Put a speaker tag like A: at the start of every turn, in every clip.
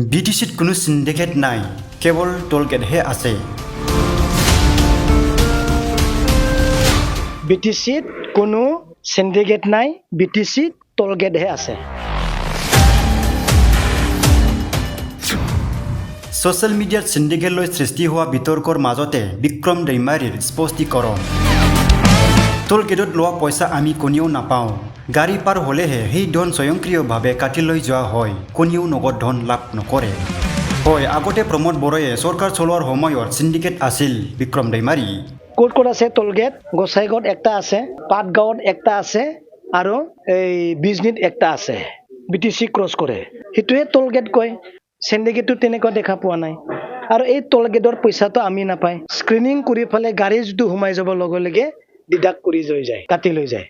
A: বিটিচিত কোনো সিন্ডিকেট নাই, কেৱল টোলগেটহে আছে।
B: বিটিচিত কোনো সিন্ডিকেট নাই, বিটিচিত টোলগেটহে আছে।
A: ছ'চিয়েল মিডিয়াত সিন্ডিকেট লৈ সৃষ্টি হোৱা বিতৰ্কৰ মাজতে বিক্ৰম দৈমাৰীৰ স্পষ্টীকৰণ। টোলগেটত লোৱা পইচা আমি কোনেও নাপাওঁ। গাড়ী পাৰ হ'লেহে সেই ধন স্বয়ংক্ৰিয়ভাৱে কাটি লৈ যোৱা হয়, কোনেও নগদ ধন লাভ নকৰে। হয়, আগতে প্ৰমোদ বড়োৱে চৰকাৰ চলোৱাৰ সময়ত সিন্ডিকেট আছিল। বিক্ৰম দৈমাৰী
B: ক'ত ক'ত আছে টোলগেট? গোসাইগাঁৱত একটা আছে, পাটগাঁৱত একটা আছে আৰু এই বিজনীত একটা আছে। বিটিচি ক্ৰছ কৰে, সেইটোৱে টোলগেট কয়। সিন্ডিকেটটো তেনেকুৱা দেখা পোৱা নাই। আৰু এই টোলগেটৰ পইচাটো আমি নাপায়। স্ক্ৰিনিং কৰি পেলাই গাড়ী যিটো সোমাই যাব লগে লগে ডিডাক্ট কৰি লৈ যায়, কাটি লৈ যায়।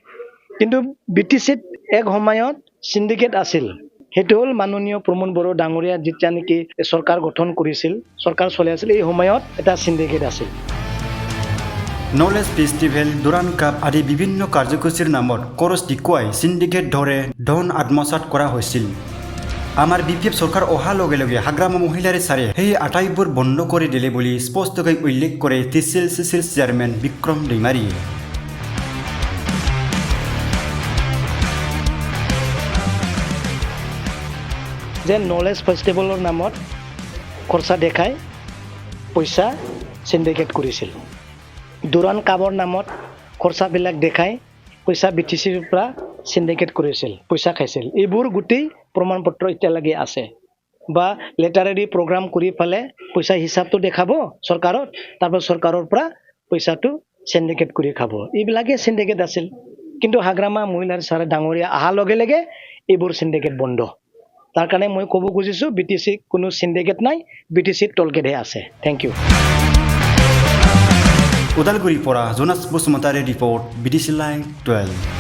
B: কিন্তু বিটিচিত এক সময়ত সিন্ডিকেট আছিল। সেইটো হ'ল মাননীয় প্ৰমোদ বড়ো ডাঙৰীয়া যেতিয়া নেকি চৰকাৰ গঠন কৰিছিল, চৰকাৰ চলাই আছিল, এই সময়ত এটা সিন্ডিকেট আছিল।
A: নলেজ ফেষ্টিভেল, দুৰাণ কাপ আদি বিভিন্ন কাৰ্যসূচীৰ নামত খৰচ দেখুৱাই সিন্ডিকেট ধৰে ধন আত্মসাৎ কৰা হৈছিল। আমাৰ বিপিএফ চৰকাৰ অহাৰ লগে লগে হাগ্ৰামা মহিলাৰী ছাৰে সেই আটাইবোৰ বন্ধ কৰি দিলে বুলি স্পষ্টকৈ উল্লেখ কৰে TCL চেয়াৰমেন বিক্ৰম দৈমাৰীয়ে।
B: যে নলেজ ফেষ্টিভেলৰ নামত খৰচা দেখাই পইচা সিন্ডিকেট কৰিছিল। দুৰাণ কাপৰ নামত খৰচাবিলাক দেখাই পইচা বিটিচিৰ পৰা সিন্ডিকেট কৰিছিল, পইচা খাইছিল। এইবোৰ গোটেই প্ৰমাণ পত্ৰ এতিয়ালৈকে আছে। বা লেটাৰেৰী প্ৰগ্ৰাম কৰি পেলাই পইচা হিচাপটো দেখাব চৰকাৰত, তাৰপিছত চৰকাৰৰ পৰা পইচাটো সিন্ডিকেট কৰি খাব। এইবিলাকে সিন্ডিকেট আছিল। কিন্তু হাগ্ৰামা মহিলাৰ ছাৰে ডাঙৰীয়া অহাৰ লগে লগে এইবোৰ সিন্ডিকেট বন্ধ। তাৰ কাৰণে মই ক'ব খুজিছোঁ বিটিচি কোনো সিন্ডিকেট নাই, বিটিচিত টোলগেটহে আছে। Thank you.
A: ওদালগুৰিৰ পৰা জোনাছ বসুমতাৰীৰ ৰিপৰ্ট, BDC Live 12।